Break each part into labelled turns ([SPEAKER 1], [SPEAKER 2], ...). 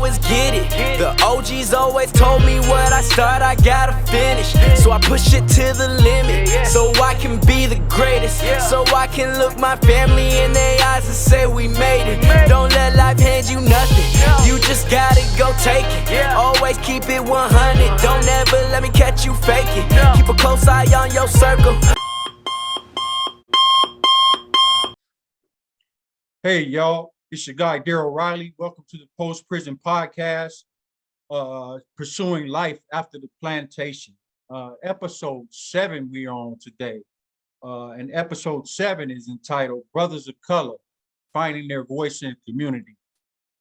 [SPEAKER 1] always get it. The OGs always told me what I start, I gotta finish. So I push it to the limit, so I can be the greatest. So I can look my family in their eyes and say we made it. Don't let life hand you nothing, you just gotta go take it. Always keep it 100, don't ever let me catch you faking. Keep a close eye on your circle.
[SPEAKER 2] Hey, y'all, it's your guy, Darryl Riley. Welcome to the Post Prison Podcast, Pursuing Life After the Plantation. Episode 7 we're on today. And episode 7 is entitled Brothers of Color, Finding Their Voice in the Community.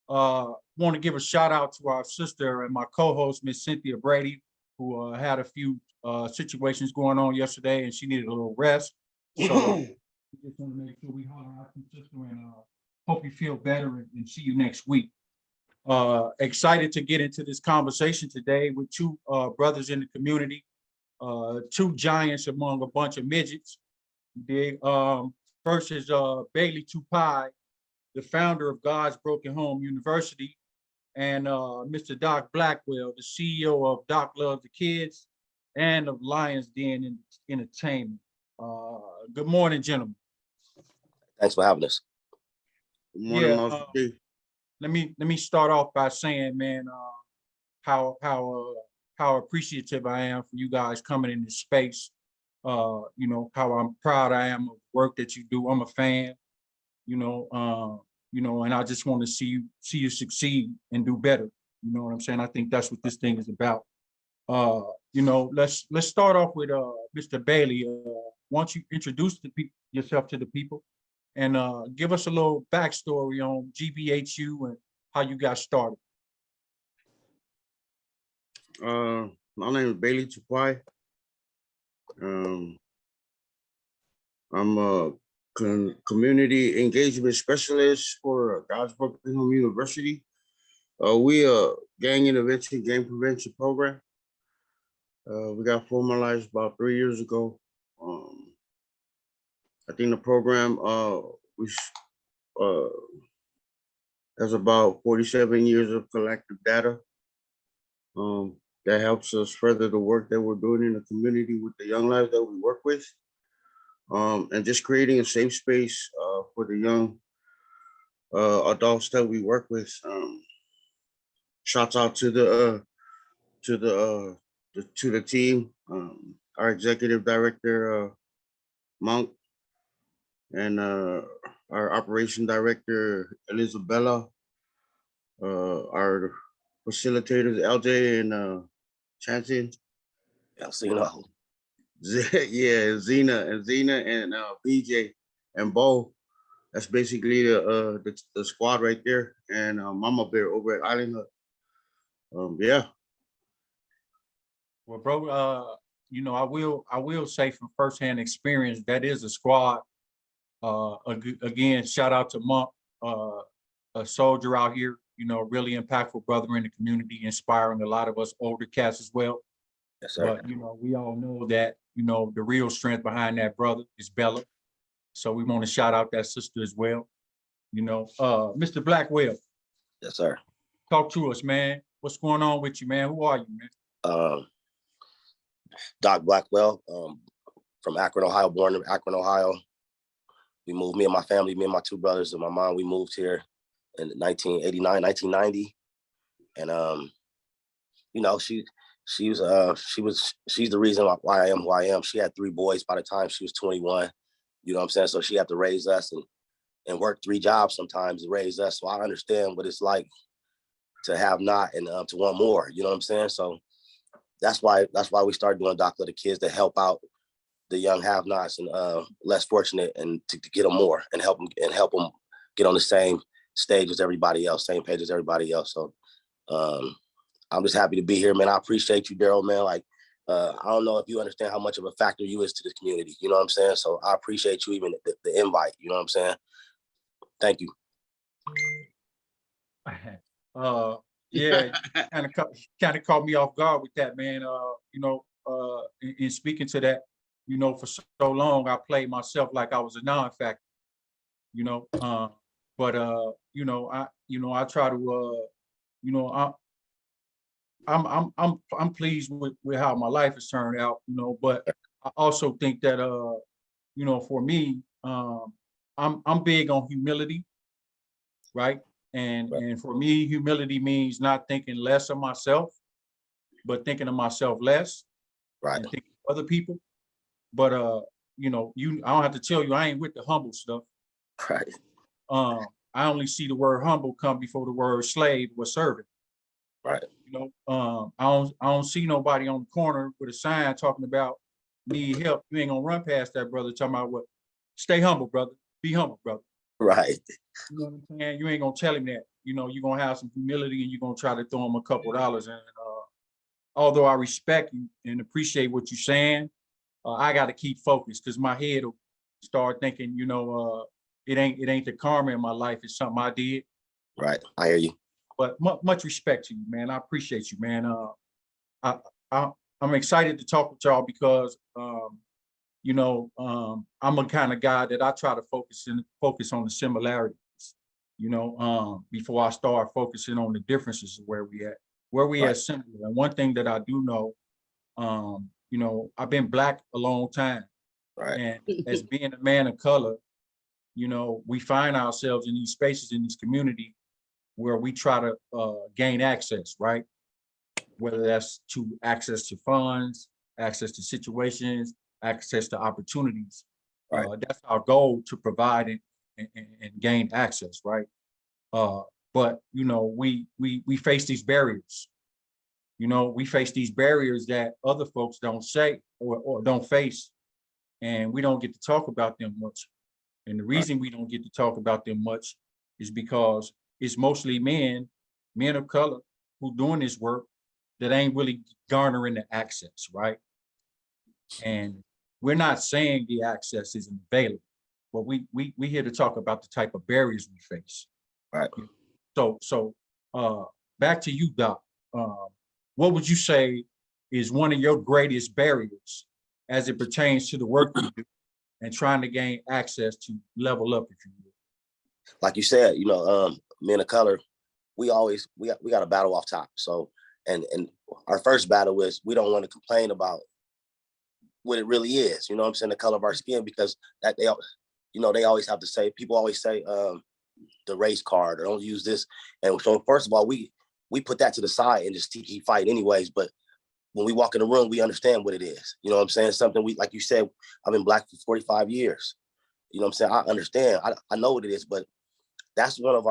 [SPEAKER 2] Want to give a shout out to our sister and my co-host, Miss Cynthia Brady, who had a few situations going on yesterday and she needed a little rest. So we just want to make sure we holler out to sister and hope you feel better and see you next week. Excited to get into this conversation today with two brothers in the community, two giants among a bunch of midgets. First is Baily Tupai, the founder of God's Broken Home University, and Mr. Doc Blackwell, the CEO of Doc Love the Kids and of Lions Den Entertainment. Good morning, gentlemen.
[SPEAKER 3] Thanks for having us.
[SPEAKER 4] Good morning,
[SPEAKER 2] let me start off by saying, man, how appreciative I am for you guys coming in this space. You know, how I'm proud I am of the work that you do. I'm a fan, and I just want to see you succeed and do better. You know what I'm saying? I think that's what this thing is about. Let's start off with Mr. Baily. Why don't you introduce yourself to the people and give us a little backstory on GBHU and how you got started.
[SPEAKER 4] My name is Baily Tupai. I'm a community engagement specialist for God's Broken Home University. We a gang intervention, gang prevention program. We got formalized about 3 years ago. I think the program has about 47 years of collective data that helps us further the work that we're doing in the community with the young lives that we work with, and just creating a safe space for the young adults that we work with. Shouts out to the team, our executive director Monk, and our operation director Elizabella, our facilitators LJ and Chanson. Zena and BJ and Bo. That's basically the squad right there. And Mama Bear over at Island Hut. Yeah.
[SPEAKER 2] Well, bro, I will say from firsthand experience that is a squad. Again, shout out to Monk, a soldier out here. Really impactful brother in the community, inspiring a lot of us older cats as well.
[SPEAKER 3] Yes, sir.
[SPEAKER 2] But we all know that the real strength behind that brother is Bella. So we want to shout out that sister as well. Mr. Blackwell.
[SPEAKER 3] Yes, sir.
[SPEAKER 2] Talk to us, man. What's going on with you, man? Who are you, man?
[SPEAKER 3] Doc Blackwell, from Akron, Ohio, born in Akron, Ohio. We moved, me and my family, me and my two brothers and my mom, we moved here in 1989, 1990. And, she's the reason why I am who I am. She had 3 boys by the time she was 21. You know what I'm saying? So she had to raise us and work 3 jobs sometimes to raise us. So I understand what it's like to have not and to want more. You know what I'm saying? So that's why we started doing Doc Love the Kids, to help out the young have-nots and less fortunate, and to get them more and help them get on the same stage as everybody else, same page as everybody else. So I'm just happy to be here, man. I appreciate you, Darryl, man. Like, I don't know if you understand how much of a factor you is to the community. You know what I'm saying? So I appreciate you, even the invite. You know what I'm saying? Thank you.
[SPEAKER 2] Yeah, kind of caught me off guard with that, man. In speaking to that, for so long I played myself like I was a non-factor. I try to you know, I'm pleased with how my life has turned out, you know, but I also think that you know, for me, I'm big on humility, right? And for me, humility means not thinking less of myself, but thinking of myself less
[SPEAKER 3] Right.
[SPEAKER 2] and thinking of other people. But you know, I don't have to tell you I ain't with the humble stuff.
[SPEAKER 3] Right.
[SPEAKER 2] I only see the word humble come before the word slave or servant.
[SPEAKER 3] Right.
[SPEAKER 2] You know, I don't see nobody on the corner with a sign talking about need help. You ain't gonna run past that brother talking about what? Stay humble, brother. Be humble, brother.
[SPEAKER 3] Right.
[SPEAKER 2] You know what I'm saying? You ain't gonna tell him that. You know, you're gonna have some humility and you're gonna try to throw him a couple of dollars. And although I respect you and appreciate what you're saying, I got to keep focused because my head will start thinking, you know, it ain't the karma in my life. It's something I did.
[SPEAKER 3] Right. I hear you.
[SPEAKER 2] But much respect to you, man. I appreciate you, man. I, I'm excited to talk with y'all because, you know, I'm a kind of guy that I try to focus on the similarities, you know, before I start focusing on the differences of where we
[SPEAKER 3] Right.
[SPEAKER 2] at similar. And one thing that I do know, you know, I've been Black a long time.
[SPEAKER 3] Right.
[SPEAKER 2] And as being a man of color, you know, we find ourselves in these spaces, in this community where we try to gain access, right? Whether that's to access to funds, access to situations, access to opportunities.
[SPEAKER 3] Right.
[SPEAKER 2] That's our goal, to provide and gain access, right? But you know, we face these barriers. You know, we face these barriers that other folks don't say or don't face, and we don't get to talk about them much. And the reason we don't get to talk about them much is because it's mostly men of color who doing this work that ain't really garnering the access, right? And we're not saying the access isn't available, but we here to talk about the type of barriers we face.
[SPEAKER 3] Right.
[SPEAKER 2] So back to you, Doc. What would you say is one of your greatest barriers as it pertains to the work you do and trying to gain access to level up, if you will?
[SPEAKER 3] Like you said, you know, men of color, we got a battle off top. So, and our first battle is we don't want to complain about what it really is. You know what I'm saying? The color of our skin, because that you know, they always have to say, people always say the race card or don't use this. And so first of all, we put that to the side and just keep fighting anyways. But when we walk in the room, we understand what it is. You know what I'm saying? Something we, like you said, I've been Black for 45 years. You know what I'm saying? I understand. I know what it is, but that's one of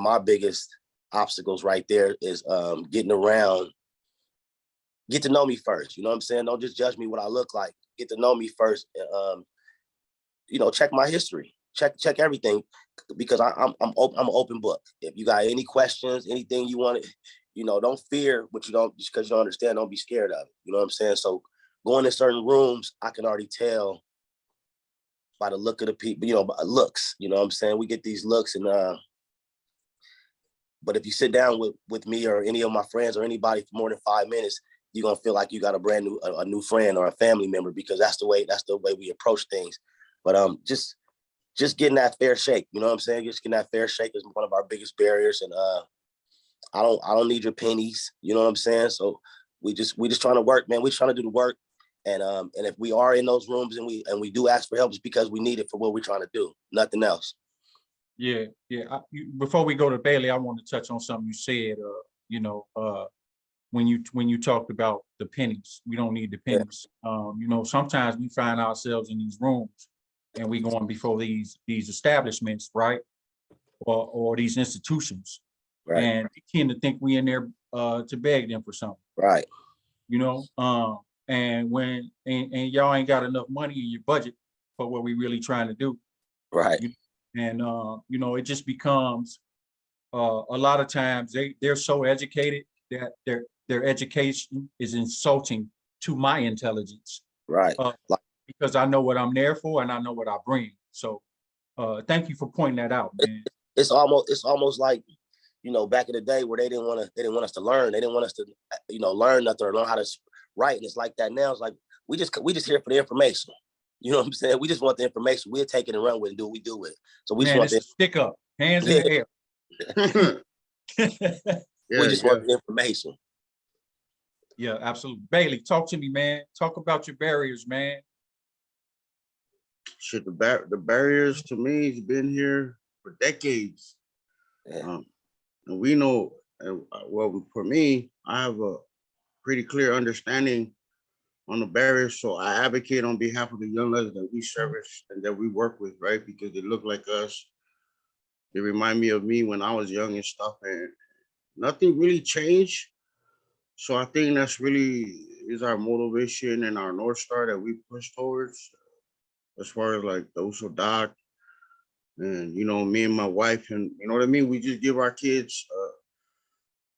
[SPEAKER 3] my biggest obstacles right there is getting around. Get to know me first. You know what I'm saying? Don't just judge me what I look like. Get to know me first. You know, check my history. Check everything, because I'm an open book. If you got any questions, anything you want, you know, don't fear what you don't, just because you don't understand. Don't be scared of it. You know what I'm saying? So going in certain rooms, I can already tell by the look of the people. You know, by looks. You know what I'm saying? We get these looks, and but if you sit down with me or any of my friends or anybody for more than 5 minutes, you're gonna feel like you got a new friend or a family member, because that's the way we approach things. But just getting that fair shake, you know what I'm saying? Just getting that fair shake is one of our biggest barriers. And I don't need your pennies, you know what I'm saying? So we just trying to work, man. We trying to do the work. And if we are in those rooms and we do ask for help, it's because we need it for what we're trying to do, nothing else.
[SPEAKER 2] Yeah. Before we go to Baily, I want to touch on something you said. You know, when you talked about the pennies, we don't need the pennies. Yeah. You know, sometimes we find ourselves in these rooms and we going before these establishments, right, or these institutions, right, and we tend to think we in there to beg them for something, right? You know, and when and y'all ain't got enough money in your budget for what we really trying to do, right? And you know, it just becomes a lot of times they're so educated that their education is insulting to my intelligence, right? Because I know what I'm there for and I know what I bring. So thank you for pointing that out, man.
[SPEAKER 3] It's almost like, you know, back in the day where they didn't want us to learn. They didn't want us to, you know, learn nothing or learn how to write. And it's like that now. It's like we just here for the information. You know what I'm saying? We just want the information. We'll take it and run with it and do what we do with it. So we just want
[SPEAKER 2] to stick up, hands in the air.
[SPEAKER 3] We just want the information.
[SPEAKER 2] Yeah, absolutely. Baily, talk to me, man. Talk about your barriers, man.
[SPEAKER 4] Shit, the barriers to me has been here for decades.
[SPEAKER 3] Yeah.
[SPEAKER 4] And we know, well, for me, I have a pretty clear understanding on the barriers. So I advocate on behalf of the young lives that we service and that we work with, right? Because they look like us. They remind me of me when I was young and stuff, and nothing really changed. So I think that's really is our motivation and our North Star that we push towards as far as like the Uso Doc and, you know, me and my wife, and you know what I mean? We just give our kids,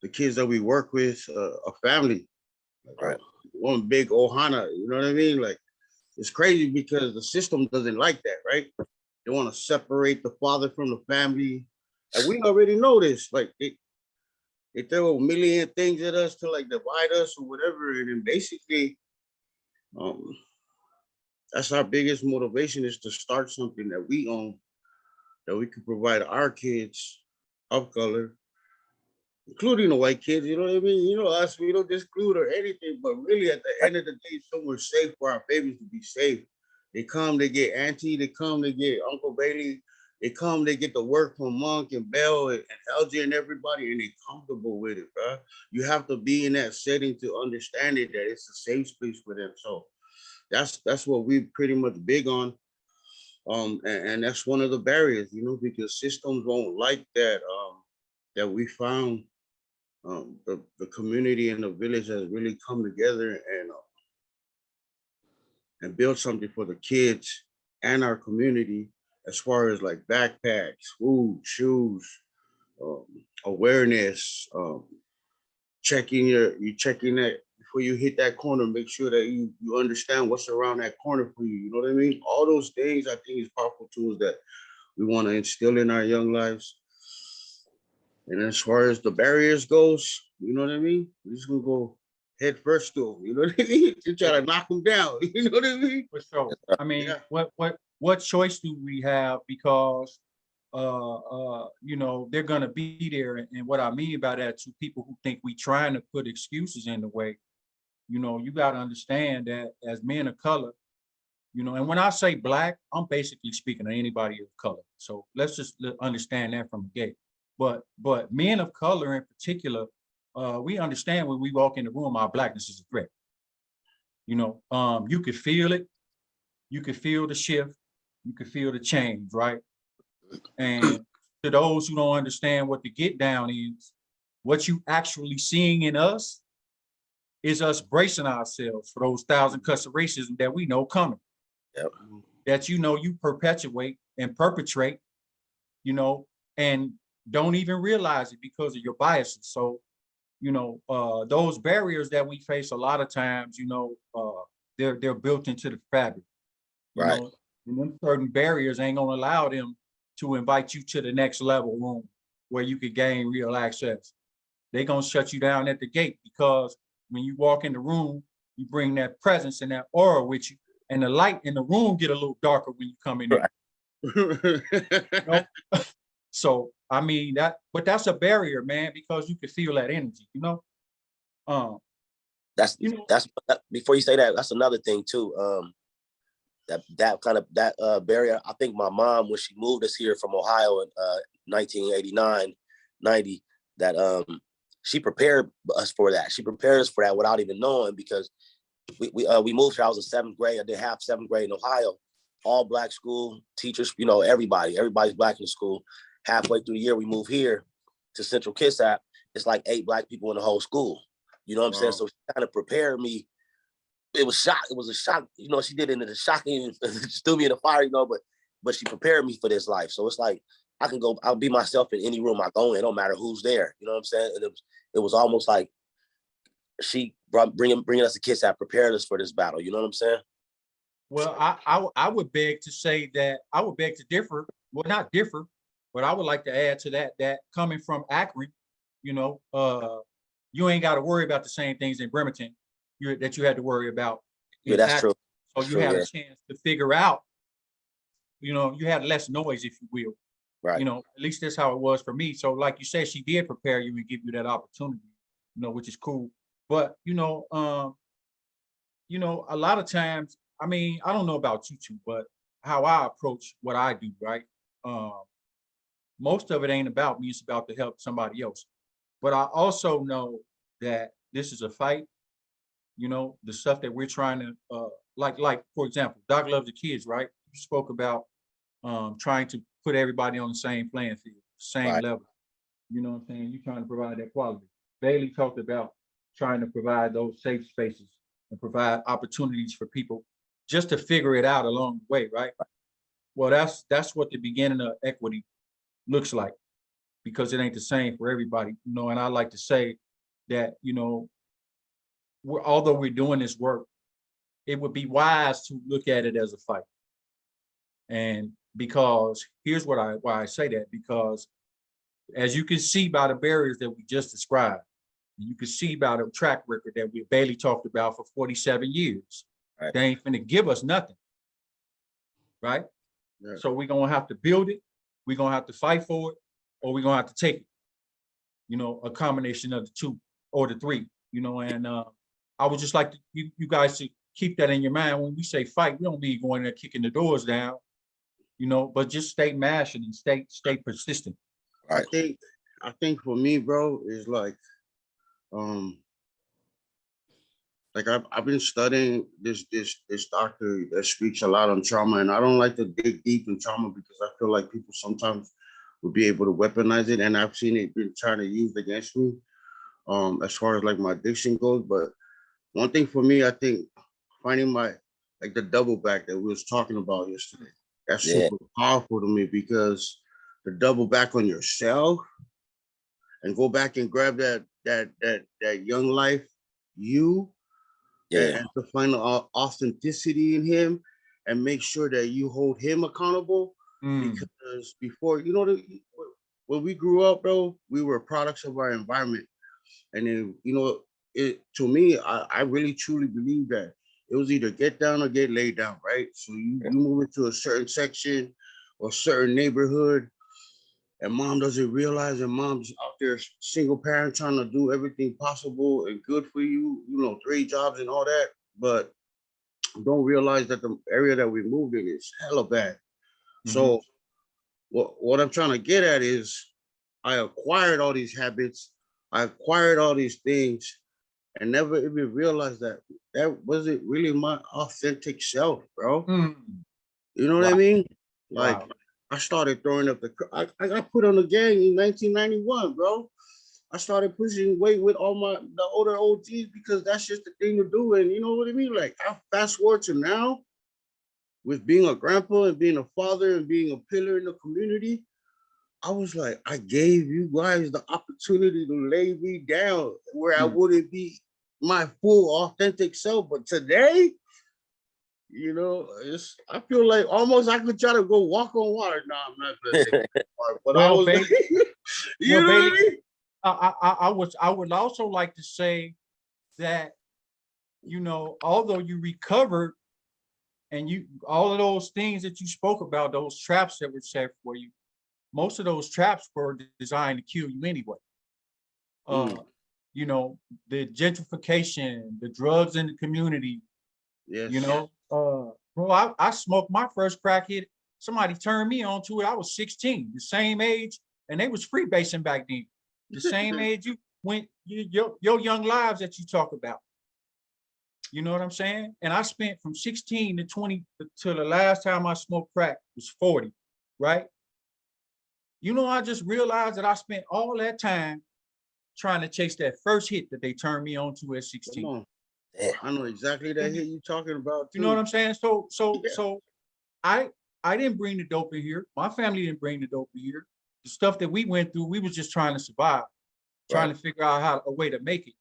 [SPEAKER 4] the kids that we work with, a family, like
[SPEAKER 3] Right.
[SPEAKER 4] one big ohana, you know what I mean? Like, it's crazy because the system doesn't like that, right? They want to separate the father from the family. And we already know this. Like, they throw a million things at us to like divide us or whatever. And then basically, that's our biggest motivation, is to start something that we own, that we can provide our kids of color, including the white kids, you know what I mean? You know, us, we don't exclude or anything, but really at the end of the day, somewhere safe for our babies to be safe. They come, they get auntie, they come, they get Uncle Baily, they come, they get to work from Monk and Bell and LJ and everybody, and they comfortable with it, bro. You have to be in that setting to understand it, that it's a safe space for them. So that's what we pretty much big on. And that's one of the barriers, you know, because systems won't like that, that we found the community and the village has really come together and build something for the kids and our community, as far as like backpacks, food, shoes, awareness, checking that before you hit that corner, make sure that you understand what's around that corner for you. You know what I mean? All those things I think is powerful tools that we want to instill in our young lives. And as far as the barriers goes, you know what I mean? We're just gonna go head first to them, you know what I mean? To try to knock them down, you know what I mean?
[SPEAKER 2] For sure. I mean,
[SPEAKER 4] Yeah.
[SPEAKER 2] what choice do we have? Because you know, they're gonna be there. And what I mean by that, to people who think we trying to put excuses in the way, you know, you gotta understand that as men of color, you know, and when I say black, I'm basically speaking to anybody of color. So let's just understand that from the gate. But men of color in particular, we understand when we walk in the room, our blackness is a threat. You know, you could feel it, you could feel the shift, you could feel the change, right? And to those who don't understand what the get down is, what you actually seeing in us is us bracing ourselves for those 1,000 cuts of racism that we know coming.
[SPEAKER 3] Yep.
[SPEAKER 2] That, you know, you perpetuate and perpetrate, you know, and don't even realize it because of your biases. So, you know, those barriers that we face a lot of times, you know, they're built into the fabric, you
[SPEAKER 3] Right.
[SPEAKER 2] know, and them certain barriers ain't gonna allow them to invite you to the next level room where you could gain real access. They gonna shut you down at the gate, because when you walk in the room, you bring that presence and that aura with you, and the light in the room get a little darker when you come in there. You know? So I mean but that's a barrier, man, because you can feel that energy, you know.
[SPEAKER 3] That's
[SPEAKER 2] You know,
[SPEAKER 3] before you say that, that's another thing too. That kind of barrier. I think my mom, when she moved us here from Ohio in 1989, 90, that she prepared us for that. She prepared us for that without even knowing, because we moved here. I was in 7th grade. I did half 7th grade in Ohio, all black school, teachers, you know, everybody's black in the school. Halfway through the year, we moved here to Central Kitsap. It's like 8 black people in the whole school. You know what I'm saying? So she kind of prepared me. It was shock. It was a shock. You know, she did it in the shocking, threw me in the fire, you know, but she prepared me for this life. So it's like, I'll be myself in any room I go in. It don't matter who's there. You know what I'm saying? And it was almost like she bringing us to Kitsap, prepared us for this battle. You know what I'm saying?
[SPEAKER 2] well, I would beg to say that I would beg to differ. Well, not differ, but I would like to add to that coming from Akron, you know, you ain't got to worry about the same things in Bremerton that you had to worry about
[SPEAKER 3] Yeah,
[SPEAKER 2] in
[SPEAKER 3] that's
[SPEAKER 2] Akron.
[SPEAKER 3] true.
[SPEAKER 2] So
[SPEAKER 3] That's
[SPEAKER 2] you
[SPEAKER 3] true,
[SPEAKER 2] had
[SPEAKER 3] yeah.
[SPEAKER 2] a chance to figure out, you know, you had less noise, if you will.
[SPEAKER 3] Right.
[SPEAKER 2] You know, at least that's how it was for me. So like you said, she did prepare you and give you that opportunity, you know, which is cool. But, a lot of times, I mean, I don't know about you two, but how I approach what I do, right? Um, most of it ain't about me, it's about to help somebody else. But I also know that this is a fight, the stuff that we're trying to like for example, Doc loves the kids, right? You spoke about trying to put everybody on the same playing field, same
[SPEAKER 3] Right.
[SPEAKER 2] level. You know what I'm saying? You're trying to provide that quality. Bailey talked about trying to provide those safe spaces and provide opportunities for people just to figure it out along the way, right? Well, that's what the beginning of equity looks like, because it ain't the same for everybody, and I like to say that, although we're doing this work, it would be wise to look at it as a fight. And because here's why I say that, because as you can see by the barriers that we just described, you can see by the track record that we Bailey talked about for 47 years.
[SPEAKER 3] Right.
[SPEAKER 2] They ain't finna give us nothing, right?
[SPEAKER 4] Yeah.
[SPEAKER 2] So we're gonna have to build it, we're gonna have to fight for it, or we're gonna have to take it. A combination of the two or the three, and I would just like you guys to keep that in your mind. When we say fight, we don't mean going there kicking the doors down, but just stay mashing and stay persistent.
[SPEAKER 3] Right.
[SPEAKER 4] I think for me, bro, is um I've been studying this doctor that speaks a lot on trauma, and I don't like to dig deep in trauma because I feel like people sometimes will be able to weaponize it, and I've seen it been trying to use against me, as far as like my addiction goes. But one thing for me, I think finding my the double back that we was talking about yesterday, that's
[SPEAKER 3] Yeah.
[SPEAKER 4] super powerful to me, because the double back on yourself and go back and grab that young life you,
[SPEAKER 3] Yeah.
[SPEAKER 4] and to find the authenticity in him and make sure that you hold him accountable. Because before, when we grew up, bro, we were products of our environment. And then, it to me, I really truly believe that it was either get down or get laid down, right? So you move into a certain section or certain neighborhood, and mom doesn't realize, and mom's out there single parent trying to do everything possible and good for you, 3 jobs and all that, but don't realize that the area that we moved in is hella bad. So what I'm trying to get at is, I acquired all these habits, I acquired all these things, and never even realized that wasn't really my authentic self, bro. You know what I mean? Like,
[SPEAKER 2] Wow.
[SPEAKER 4] I started throwing up I got put on the gang in 1991, bro. I started pushing weight with all the older OGs because that's just the thing to do. And you know what I mean? Like, I fast forward to now, with being a grandpa and being a father and being a pillar in the community, I was like, I gave you guys the opportunity to lay me down where I wouldn't be my full authentic self. But today, I feel like almost I could try to go walk on water. No, I'm not gonna take that part, but I was
[SPEAKER 2] Bailey,
[SPEAKER 4] you know
[SPEAKER 2] Bailey,
[SPEAKER 4] what I mean?
[SPEAKER 2] I would also like to say that, although you recovered and all of those things that you spoke about, those traps that were set for you, most of those traps were designed to kill you anyway. The gentrification, the drugs in the community,
[SPEAKER 4] Yes.
[SPEAKER 2] bro, I smoked my first crack hit. Somebody turned me on to it. I was 16, the same age, and they was freebasing back then. The same age your young lives that you talk about. You know what I'm saying? And I spent from 16 to 20 to the last time I smoked crack was 40, right? I just realized that I spent all that time trying to chase that first hit that they turned me on to at 16.
[SPEAKER 4] Come on. I know exactly that hit you talking about too.
[SPEAKER 2] You know what I'm saying? So I didn't bring the dope in here. My family didn't bring the dope in here. The stuff that we went through, we was just trying to survive, trying to figure out a way to make it,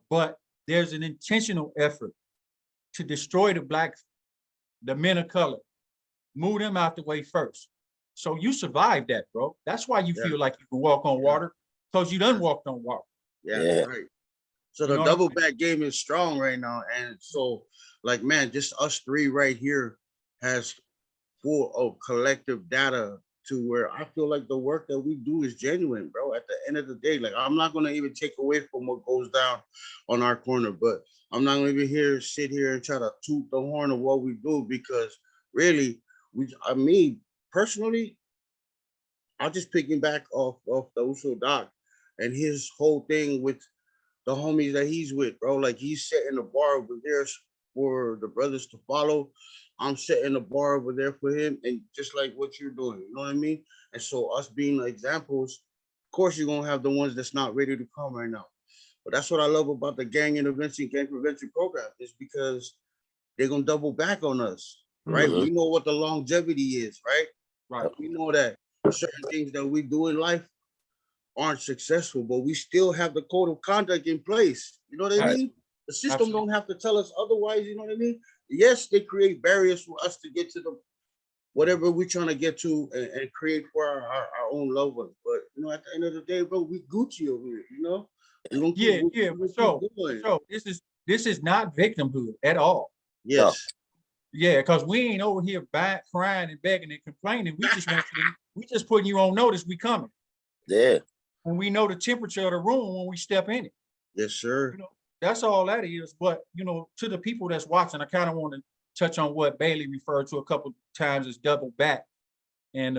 [SPEAKER 2] but there's an intentional effort to destroy the men of color, move them out the way first. So you survived that, bro. That's why you feel like you can walk on water, because you done walked on water.
[SPEAKER 4] Yeah. Right. So the double back game is strong right now. And so, man, just us three right here has full of collective data to where I feel like the work that we do is genuine, bro. At the end of the day, like I'm not gonna even take away from what goes down on our corner, but I'm not gonna even sit here and try to toot the horn of what we do because really, I mean, personally, I'll just piggyback off the Uso Doc and his whole thing with the homies that he's with, bro. Like he's setting the bar over there for the brothers to follow. I'm setting the bar over there for him, and just like what you're doing, you know what I mean? And so us being examples, of course you're gonna have the ones that's not ready to come right now. But that's what I love about the gang intervention, gang prevention program, is because they're gonna double back on us, right?
[SPEAKER 3] Mhm.
[SPEAKER 4] We know what the longevity is, right?
[SPEAKER 2] Right.
[SPEAKER 4] We know that certain things that we do in life aren't successful, but we still have the code of conduct in place. You know what I
[SPEAKER 2] Right.
[SPEAKER 4] mean? The system
[SPEAKER 2] Absolutely.
[SPEAKER 4] don't have to tell us otherwise. You know what I mean? Yes, they create barriers for us to get to the whatever we're trying to get to and create for our own loved ones. But you know, at the end of the day, bro, we Gucci over here. You know, we gonna keep,
[SPEAKER 2] Yeah, yeah, for
[SPEAKER 4] we
[SPEAKER 2] sure.
[SPEAKER 4] keep
[SPEAKER 2] For
[SPEAKER 4] going.
[SPEAKER 2] sure. This is not victimhood at all.
[SPEAKER 3] No.
[SPEAKER 4] Yes,
[SPEAKER 2] Yeah, because we ain't over here crying and begging and complaining. We just want you to, we just putting you on notice we coming.
[SPEAKER 3] Yeah.
[SPEAKER 2] And we know the temperature of the room when we step in it.
[SPEAKER 4] yes, sir.
[SPEAKER 2] You know, that's all that is. But you know, to the people that's watching, I kind of want to touch on what Baily referred to a couple times as double back. And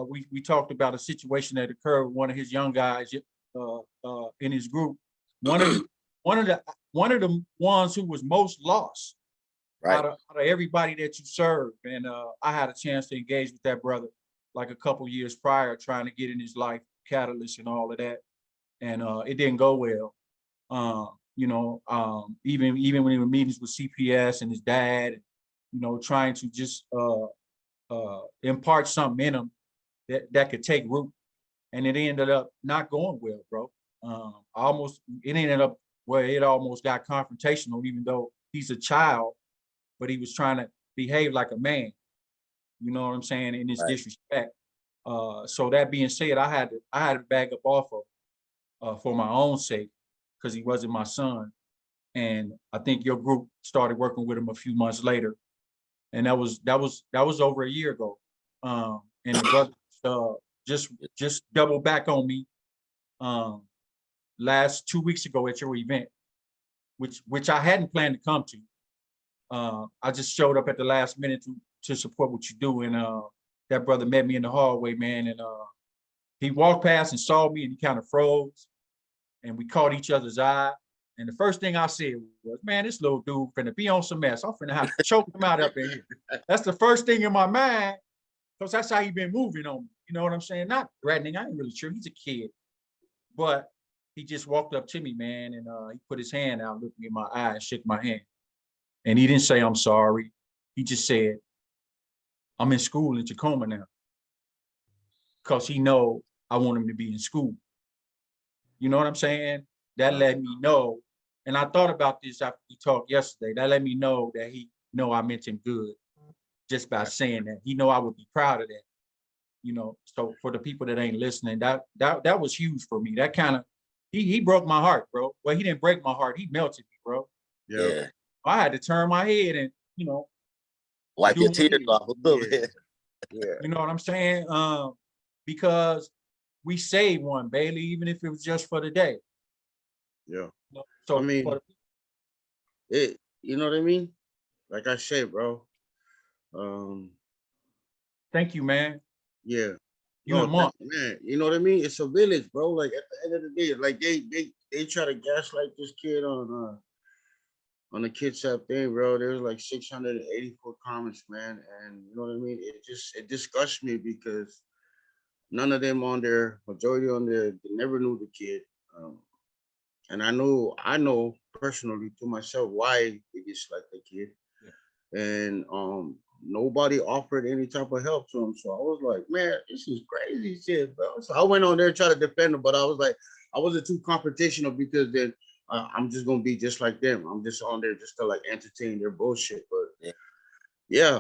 [SPEAKER 2] we talked about a situation that occurred with one of his young guys in his group. One of the one of the ones who was most lost
[SPEAKER 3] Right.
[SPEAKER 2] out of everybody that you serve. And I had a chance to engage with that brother like a couple years prior, trying to get in his life, catalyst and all of that. And it didn't go well. You know, even when he was meetings with CPS and his dad, you know, trying to just impart something in him that could take root. And it ended up not going well, bro. It ended up where it almost got confrontational, even though he's a child, but he was trying to behave like a man. You know what I'm saying? In his
[SPEAKER 3] Right.
[SPEAKER 2] disrespect. So that being said, I had to back up off of for my own sake because he wasn't my son. And I think your group started working with him a few months later, and that was over a year ago. And the brother just doubled back on me last 2 weeks ago at your event, which I hadn't planned to come to. I just showed up at the last minute to support what you do, and that brother met me in the hallway, man, and he walked past and saw me, and he kind of froze, and we caught each other's eye. And the first thing I said was, man, this little dude finna be on some mess. I'm finna have to choke him out up in here. That's the first thing in my mind, because that's how he been moving on me. You know what I'm saying? Not threatening. I ain't really sure. He's a kid. But he just walked up to me, man, and he put his hand out, looked me in my eye, and shook my hand. And he didn't say, I'm sorry. He just said, I'm in school in Tacoma now. Because he know I want him to be in school. You know what I'm saying? That let me know. And I thought about this after we talked yesterday. That let me know that he know I meant him good just by saying that. He know I would be proud of that. You know, so for the people that ain't listening, that was huge for me. That kind of he broke my heart, bro. Well, he didn't break my heart. He melted me, bro.
[SPEAKER 4] Yeah.
[SPEAKER 3] Yeah.
[SPEAKER 2] I had to turn my head and, you know,
[SPEAKER 3] Wipe
[SPEAKER 2] do
[SPEAKER 3] your
[SPEAKER 2] my
[SPEAKER 3] tears
[SPEAKER 2] thing.
[SPEAKER 3] off a little
[SPEAKER 4] Yeah.
[SPEAKER 3] bit.
[SPEAKER 4] Yeah.
[SPEAKER 2] You know what I'm saying? Because we saved one, Baily, even if it was just for the day.
[SPEAKER 4] Yeah.
[SPEAKER 2] You know? So
[SPEAKER 4] I mean,
[SPEAKER 2] for
[SPEAKER 4] you know what I mean? Like I said, bro.
[SPEAKER 2] thank you, man.
[SPEAKER 4] Yeah.
[SPEAKER 2] You
[SPEAKER 4] No,
[SPEAKER 2] and Monk.
[SPEAKER 4] man, you know what I mean? It's a village, bro. Like at the end of the day, like they try to gaslight this kid on the KidSap thing, bro. There's like 684 comments, man. And you know what I mean? It disgusts me because none of them on there, majority on there, they never knew the kid. And I know personally to myself why they dislike the kid.
[SPEAKER 2] Yeah.
[SPEAKER 4] And nobody offered any type of help to him. So I was like, man, this is crazy shit, bro. So I went on there and tried to defend him, but I was like, I wasn't too confrontational because then I'm just gonna be just like them. I'm just on there just to like entertain their bullshit. But yeah,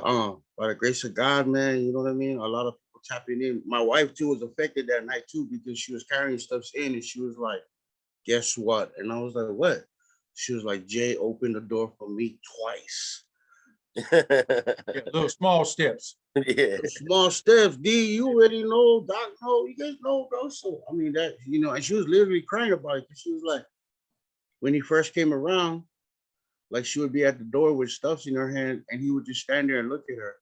[SPEAKER 4] by the grace of God, man, you know what I mean? A lot of people tapping in. My wife too was affected that night too because she was carrying stuff in and she was like, guess what? And I was like, what? She was like, Jay opened the door for me twice.
[SPEAKER 2] Yeah, little small steps.
[SPEAKER 3] Yeah.
[SPEAKER 4] Small steps. D, you already know. Doc, no, you guys know, bro. So I mean that, and she was literally crying about it. She was like, when he first came around, like she would be at the door with stuffs in her hand, and he would just stand there and look at her.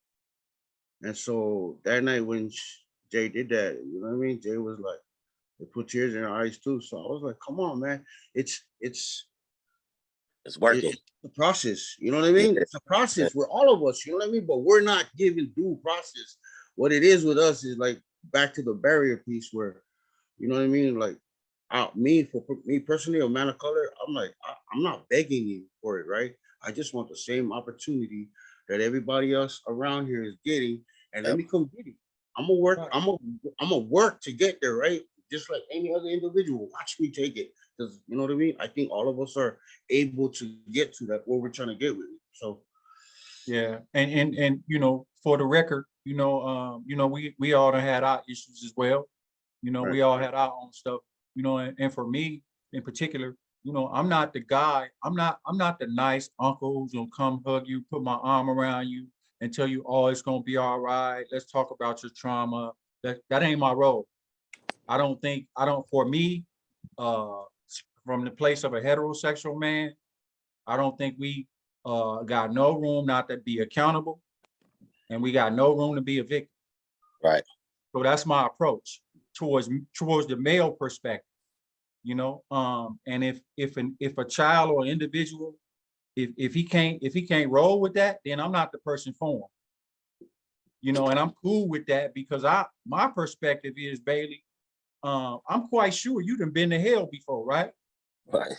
[SPEAKER 4] And so that night when Jay did that, you know what I mean? Jay was like, it put tears in her eyes too. So I was like, come on, man. It's
[SPEAKER 3] It's working.
[SPEAKER 4] it's a process. You know what I mean?
[SPEAKER 3] Yeah.
[SPEAKER 4] It's a process for all of us. You know what I mean? But we're not giving due process. What it is with us is like back to the barrier piece where, you know what I mean? Like, for me personally, a man of color, I'm like, I'm not begging you for it, right? I just want the same opportunity that everybody else around here is getting, and let
[SPEAKER 3] Yep.
[SPEAKER 4] me come get it. I'm gonna work.
[SPEAKER 2] Right.
[SPEAKER 4] I'm gonna work to get there, right? Just like any other individual. Watch me take it, because you know what I mean. I think all of us are able to get to that where we're trying to get with it. So
[SPEAKER 2] Yeah, and for the record, we all done had our issues as well.
[SPEAKER 4] right,
[SPEAKER 2] We all had our own stuff. And for me in particular, I'm not the guy. I'm not the nice uncle who's gonna come hug you, put my arm around you, and tell you, oh, it's gonna be all right. Let's talk about your trauma. That ain't my role. I don't. For me, uh, from the place of a heterosexual man, I don't think we got no room not to be accountable, and we got no room to be a victim.
[SPEAKER 3] Right.
[SPEAKER 2] So that's my approach towards the male perspective. And if a child or individual, if he can't roll with that, then I'm not the person for him. And I'm cool with that because my perspective is, Bailey, I'm quite sure you done been to hell before, right?
[SPEAKER 3] Right.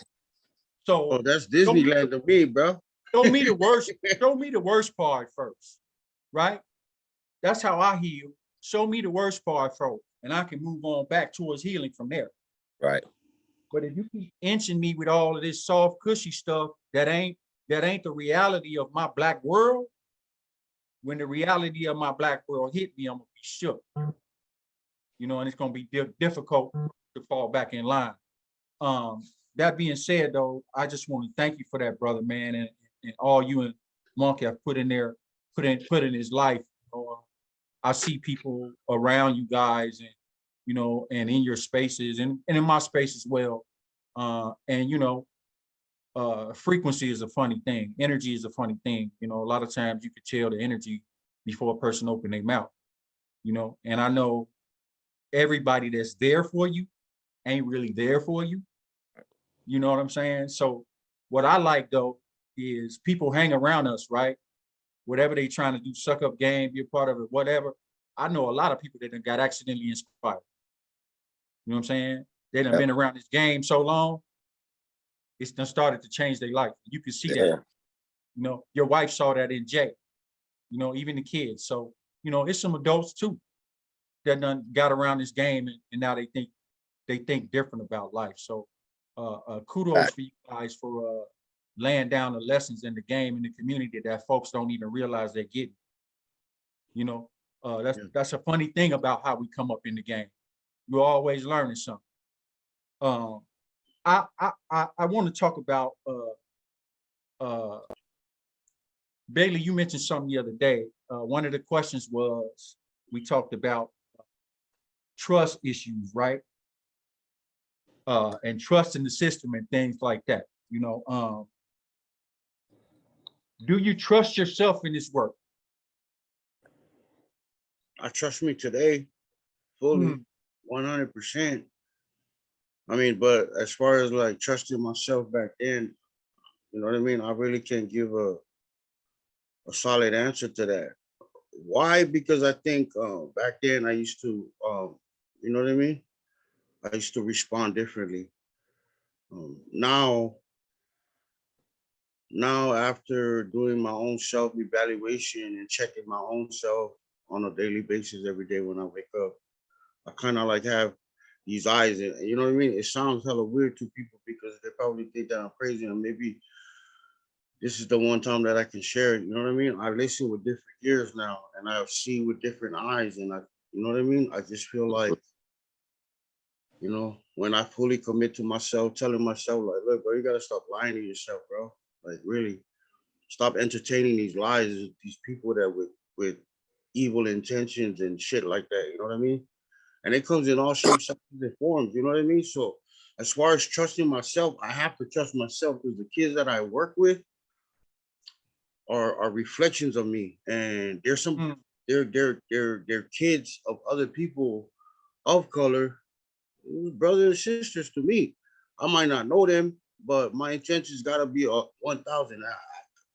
[SPEAKER 2] So
[SPEAKER 4] oh, that's
[SPEAKER 2] show me,
[SPEAKER 4] Disneyland to me, bro.
[SPEAKER 2] show me the worst, show me the worst part first, right? That's how I heal. Show me the worst part first, and I can move on back towards healing from there.
[SPEAKER 3] Right.
[SPEAKER 2] But if you keep inching me with all of this soft, cushy stuff that ain't the reality of my black world, when the reality of my black world hit me, I'm gonna be shook. And it's gonna be difficult to fall back in line. Um, that being said, though, I just want to thank you for that, brother, man, and all you and Monkey have put in his life. I see people around you guys, and in your spaces, and in my space as well. And frequency is a funny thing. Energy is a funny thing. A lot of times you could tell the energy before a person open their mouth. And I know everybody that's there for you ain't really there for you. You know what I'm saying? So what I like though is people hang around us, right? Whatever they trying to do, suck up game, be a part of it, whatever. I know a lot of people that done got accidentally inspired. You know what I'm saying? They done
[SPEAKER 3] Yep.
[SPEAKER 2] been around this game so long, it's done started to change their life. You can see that.
[SPEAKER 3] Yeah.
[SPEAKER 2] Your wife saw that in Jay. Even the kids. So, it's some adults too that done got around this game, and now they think different about life. So kudos
[SPEAKER 3] Right.
[SPEAKER 2] for you guys for laying down the lessons in the game in the community that folks don't even realize they're getting. That's a funny thing about how we come up in the game. You're always learning something. I want to talk about Bailey. You mentioned something the other day. One of the questions was, we talked about trust issues, right? And trust in the system and things like that. Do you trust yourself in this work?
[SPEAKER 4] I trust me today fully, 100%. I mean, but as far as like trusting myself back then, you know what I mean? I really can't give a solid answer to that. Why? Because I think back then I used to, you know what I mean? I used to respond differently. Now, after doing my own self evaluation and checking my own self on a daily basis every day when I wake up, I kind of like have these eyes, and you know what I mean? It sounds hella weird to people because they probably think that I'm crazy, and maybe this is the one time that I can share it. You know what I mean? I listen with different ears now, and I see with different eyes, and you know what I mean? I just feel like, when I fully commit to myself, telling myself like, look, bro, you gotta stop lying to yourself, bro. Like really, stop entertaining these lies, these people that with evil intentions and shit like that. You know what I mean? And it comes in all shapes, sizes, and forms. You know what I mean? So as far as trusting myself, I have to trust myself because the kids that I work with are reflections of me, and there's some they're kids of other people of color, brothers and sisters to me. I might not know them, but my intentions gotta be 1,000.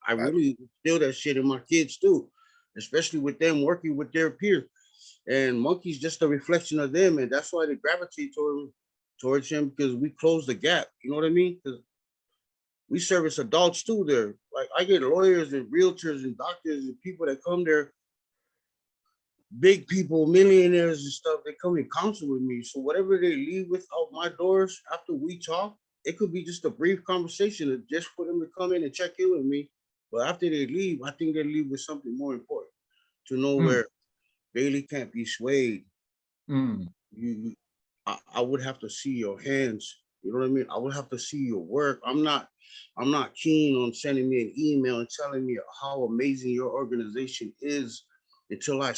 [SPEAKER 4] I
[SPEAKER 3] Right.
[SPEAKER 4] really feel that shit in my kids too, especially with them working with their peers. And Monkey's just a reflection of them, and that's why they gravitate towards him because we close the gap. You know what I mean? Because we service adults too there. Like I get lawyers and realtors and doctors and people that come there, big people, millionaires and stuff, they come and counsel with me. So whatever they leave with out my doors after we talk, it could be just a brief conversation just for them to come in and check in with me. But after they leave, I think they leave with something more important to know where Baily can't be swayed. You, I would have to see your hands. You know what I mean? I would have to see your work. I'm not keen on sending me an email and telling me how amazing your organization is until I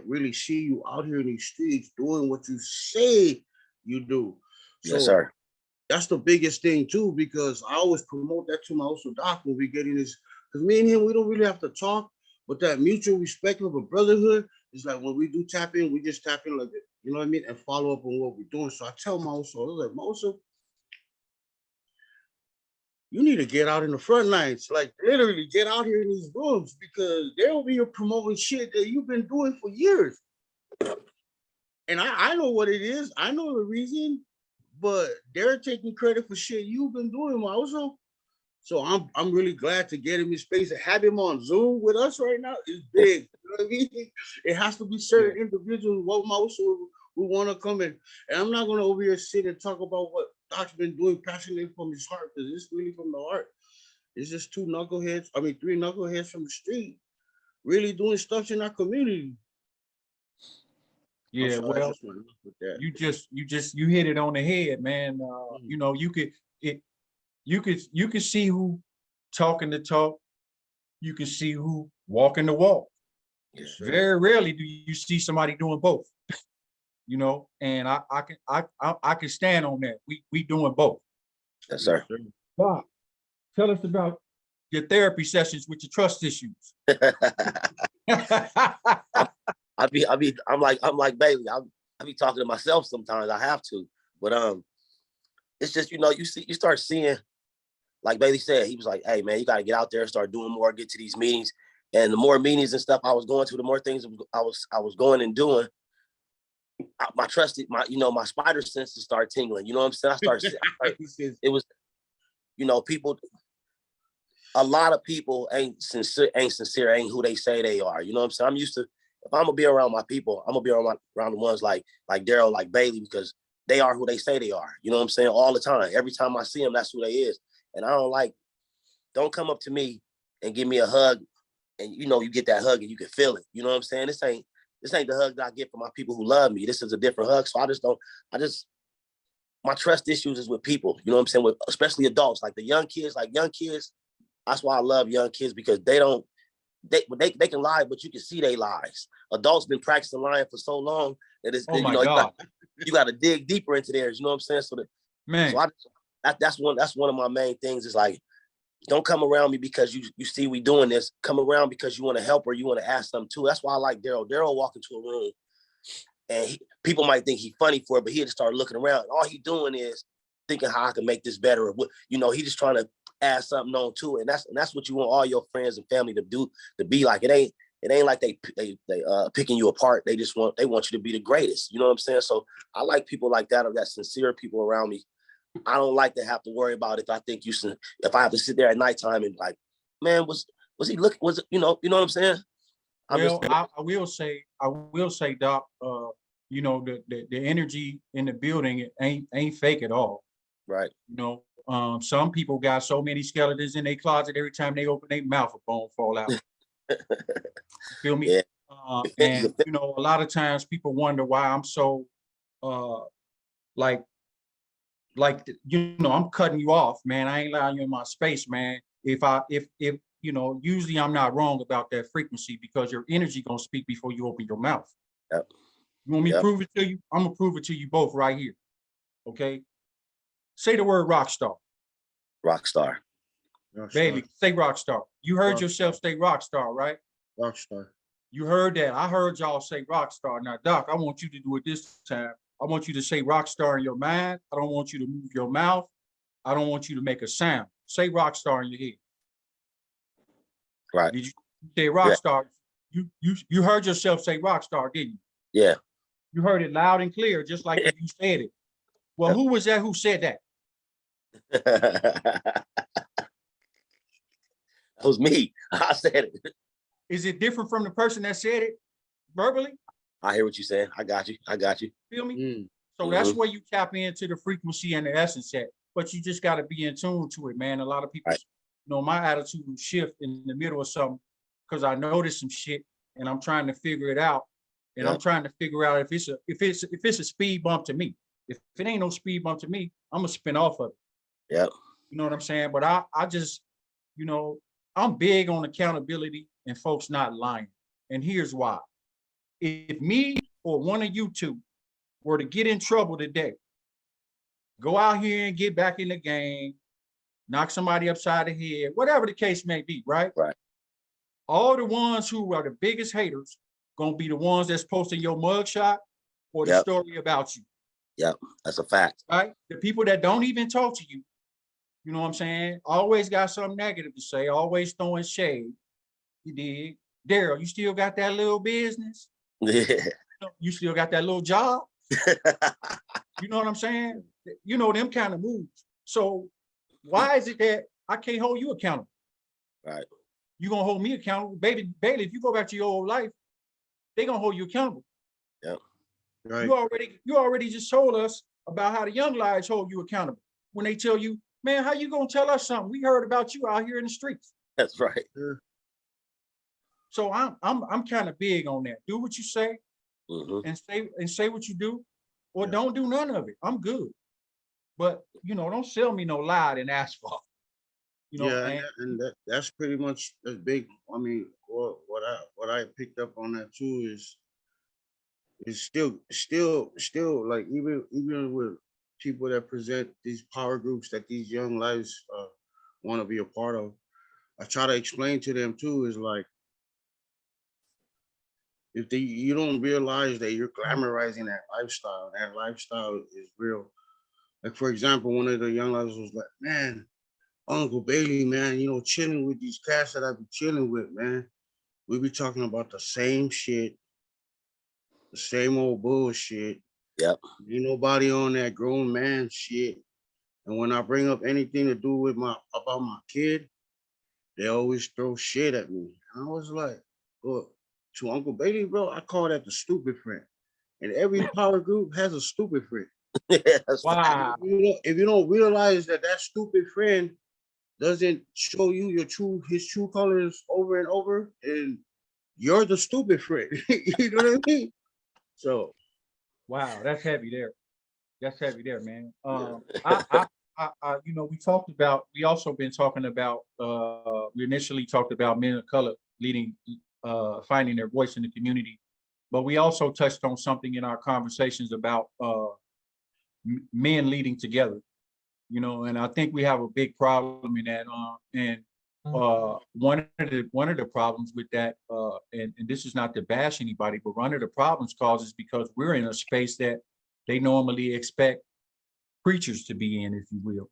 [SPEAKER 4] really see you out here in these streets doing what you say you do. So
[SPEAKER 3] Yes, sir.
[SPEAKER 4] that's the biggest thing too, because I always promote that to my also doc when we get in this, because me and him, we don't really have to talk, but that mutual respect of a brotherhood is like when we do tap in, we just tap in like that, you know what I mean, and follow up on what we're doing. So I tell Mauso, I was like, Mauso, you need to get out in the front lines, like literally get out here in these rooms because they'll be promoting shit that you've been doing for years. And I know what it is. I know the reason, but they're taking credit for shit you've been doing, also. So I'm really glad to get him in space and have him on Zoom with us right now is big. You know what I mean? It has to be certain individuals what also who want to come in. And I'm not gonna over here sit and talk about what Doc's been doing passionately from his heart, because it's really from the heart. It's just three knuckleheads from the street really doing stuff in our community.
[SPEAKER 2] Yeah,
[SPEAKER 4] So
[SPEAKER 2] well,
[SPEAKER 4] with that.
[SPEAKER 2] you hit it on the head, man. You know, you could see who talking the talk. You can see who walking the walk.
[SPEAKER 4] Yes,
[SPEAKER 2] Very rarely do you see somebody doing both. You know, and I can stand on that. We doing both.
[SPEAKER 3] Yes, sir.
[SPEAKER 2] Bob, tell us about your therapy sessions with your trust issues.
[SPEAKER 3] I'm like Baily. I be talking to myself sometimes. I have to, but it's just, you know, you start seeing, like Baily said, he was like, hey man, you got to get out there and start doing more, get to these meetings. And the more meetings and stuff I was going to, the more things I was going and doing. My spider senses start tingling. You know what I'm saying? It was, you know, a lot of people ain't sincere, ain't who they say they are. You know what I'm saying? I'm used to, if I'm gonna be around my people, I'm gonna be around the ones like Darryl, like Baily, because they are who they say they are. You know what I'm saying? All the time. Every time I see them, that's who they is. And don't come up to me and give me a hug and you know, you get that hug and you can feel it. You know what I'm saying? This ain't the hug that I get from my people who love me. This is a different hug. So my trust issues is with people, you know what I'm saying? With especially adults, like young kids. That's why I love young kids, because they can lie, but you can see they lies. Adults been practicing lying for so long that it's, you got to dig deeper into theirs. You know what I'm saying? That's one of my main things is like, don't come around me because you see we doing this. Come around because you want to help or you want to ask something too. That's why I like Darryl. Darryl walk into a room and people might think he's funny for it, but he'll just start looking around. All he doing is thinking how I can make this better. Or what, you know, he just trying to add something on to it. And that's what you want all your friends and family to do, to be like. It ain't like they picking you apart. They want you to be the greatest. You know what I'm saying? So I like people like that, or that sincere people around me. I don't like to have to worry about if I have to sit there at nighttime and like, man, was he looking? Was it, you know what I'm saying?
[SPEAKER 2] I will say, Doc, you know, the energy in the building ain't fake at all.
[SPEAKER 3] Right.
[SPEAKER 2] You know, some people got so many skeletons in their closet, every time they open their mouth, a bone fall out. Feel me?
[SPEAKER 3] Yeah.
[SPEAKER 2] And you know, a lot of times people wonder why I'm so like, you know, I'm cutting you off, man. I ain't allowing you in my space, man. if you know, usually I'm not wrong about that frequency because your energy gonna speak before you open your mouth.
[SPEAKER 3] Yep.
[SPEAKER 2] You want me to
[SPEAKER 3] Yep.
[SPEAKER 2] prove it to you? I'm gonna prove it to you both right here. Okay. Say the word rock star.
[SPEAKER 3] Rock star.
[SPEAKER 2] Baily, say rock star. You heard
[SPEAKER 4] Rock
[SPEAKER 2] yourself say rock star, right?
[SPEAKER 4] Rockstar.
[SPEAKER 2] You heard that. I heard y'all say rock star. Now, Doc, I want you to do it this time. I want you to say rock star in your mind. I don't want you to move your mouth. I don't want you to make a sound. Say rock star in your head.
[SPEAKER 3] Right.
[SPEAKER 2] Did you say rock
[SPEAKER 3] Yeah.
[SPEAKER 2] star? You heard yourself say rock star, didn't you?
[SPEAKER 3] Yeah.
[SPEAKER 2] You heard it loud and clear, just like if you said it. Well, who was that who said that?
[SPEAKER 3] That was me. I said it.
[SPEAKER 2] Is it different from the person that said it verbally?
[SPEAKER 3] I hear what you're saying. I got you. I got you.
[SPEAKER 2] Feel me?
[SPEAKER 4] Mm.
[SPEAKER 2] So that's where you tap into the frequency and the essence at. But you just got to be in tune to it, man. A lot of people,
[SPEAKER 3] Right.
[SPEAKER 2] you know, my attitude will shift in the middle of something because I noticed some shit and I'm trying to figure it out. And I'm
[SPEAKER 3] Yep.
[SPEAKER 2] trying to figure out if it's a speed bump to me. If it ain't no speed bump to me, I'm gonna spin off of it.
[SPEAKER 3] Yep.
[SPEAKER 2] You know what I'm saying? But I just, you know, I'm big on accountability and folks not lying. And here's why. If me or one of you two were to get in trouble today, go out here and get back in the game, knock somebody upside the head, whatever the case may be, right?
[SPEAKER 3] Right.
[SPEAKER 2] All the ones who are the biggest haters gonna be the ones that's posting your mugshot or the
[SPEAKER 3] Yep.
[SPEAKER 2] story about you,
[SPEAKER 3] Yep. That's a fact.
[SPEAKER 2] right? The people that don't even talk to you, you know what I'm saying? Always got something negative to say, always throwing shade. You dig? Darryl, you still got that little business?
[SPEAKER 3] Yeah.
[SPEAKER 2] You still got that little job? You know what I'm saying? You know, them kind of moves. So why is it that I can't hold you accountable?
[SPEAKER 3] Right.
[SPEAKER 2] You gonna hold me accountable? Baby, Baily, if you go back to your old life, they gonna hold you accountable.
[SPEAKER 3] Yep.
[SPEAKER 4] Right.
[SPEAKER 2] You already just told us about how the young lives hold you accountable. When they tell you, man, how you gonna tell us something? We heard about you out here in the streets.
[SPEAKER 3] That's right.
[SPEAKER 2] So I'm kind of big on that. Do what you say
[SPEAKER 3] hmm
[SPEAKER 2] and say what you do, or
[SPEAKER 4] Yeah.
[SPEAKER 2] don't do none of it. I'm good. But you know, don't sell me no lie and asphalt. You know,
[SPEAKER 4] Yeah,
[SPEAKER 2] and
[SPEAKER 4] that's pretty much as big. I mean, what I picked up on that too is still like even with people that present these power groups that these young lives want to be a part of. I try to explain to them too is like if you don't realize that you're glamorizing that lifestyle is real. Like for example, one of the young lives was like, man, Uncle Baily, man, you know, chilling with these cats that I be chilling with, man. We be talking about the same shit, the same old bullshit.
[SPEAKER 3] Yep.
[SPEAKER 4] Ain't nobody on that grown man shit. And when I bring up anything to do with about my kid, they always throw shit at me. And I was like, look, to Uncle Baily, bro, I call that the stupid friend. And every power group has a stupid friend.
[SPEAKER 3] Yeah, that's
[SPEAKER 2] wow.
[SPEAKER 4] If you don't realize that stupid friend doesn't show you his true colors over and over, and you're the stupid friend. You know what I mean? So
[SPEAKER 2] Wow, that's heavy there. That's heavy there, man.
[SPEAKER 3] Yeah.
[SPEAKER 2] You know, we also been talking about, we initially talked about men of color leading, finding their voice in the community, but we also touched on something in our conversations about men leading together, you know, and I think we have a big problem in that. One of the problems with that, and this is not to bash anybody, but one of the problems causes because we're in a space that they normally expect preachers to be in, if you will.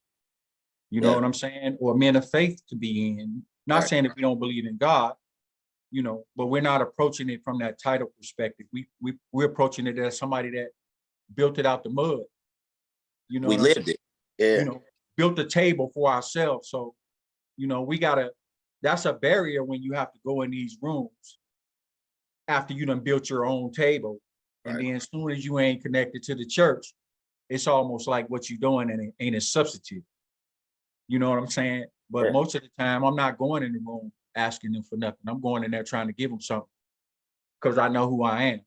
[SPEAKER 2] You know
[SPEAKER 3] Yeah.
[SPEAKER 2] what I'm saying? Or men of faith to be in. Not
[SPEAKER 3] Right.
[SPEAKER 2] saying that we don't believe in God, you know, but we're not approaching it from that title perspective. We're approaching it as somebody that built it out the mud. You know
[SPEAKER 3] We
[SPEAKER 2] what I'm
[SPEAKER 3] lived
[SPEAKER 2] saying?
[SPEAKER 3] it. Yeah.
[SPEAKER 2] You know, built a table for ourselves. So, you know, that's a barrier when you have to go in these rooms after you done built your own table. And
[SPEAKER 3] Right.
[SPEAKER 2] then as soon as you ain't connected to the church, it's almost like what you're doing and it ain't a substitute. You know what I'm saying? But
[SPEAKER 3] Yeah.
[SPEAKER 2] most of the time, I'm not going in the room asking them for nothing. I'm going in there trying to give them something because I know who I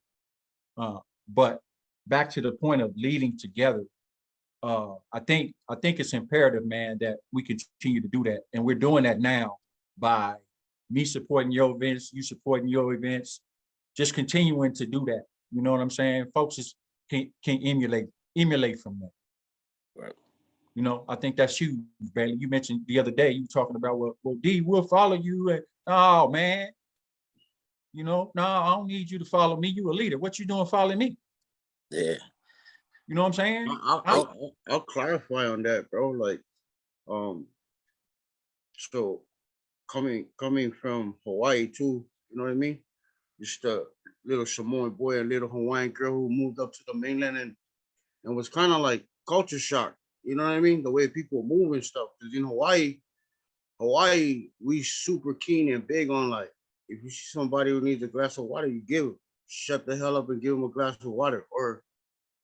[SPEAKER 2] am. But back to the point of leading together, I think it's imperative, man, that we continue to do that, and we're doing that now by me supporting your events, you supporting your events, just continuing to do that. You know what I'm saying? Folks can emulate from that.
[SPEAKER 3] Right.
[SPEAKER 2] You know, I think that's huge, Baily. You mentioned the other day, you were talking about, well, D, we'll follow you. And, oh, man, you know, no, I don't need you to follow me. You a leader. What you doing following me?
[SPEAKER 3] Yeah.
[SPEAKER 2] You know what I'm saying?
[SPEAKER 4] I'll clarify on that, bro. Like, so coming from Hawaii too, you know what I mean? Just a little Samoan boy, a little Hawaiian girl who moved up to the mainland and was kind of like culture shock. You know what I mean? The way people move and stuff. Because in Hawaii, we super keen and big on like, if you see somebody who needs a glass of water, you give them. Shut the hell up and give them a glass of water. Or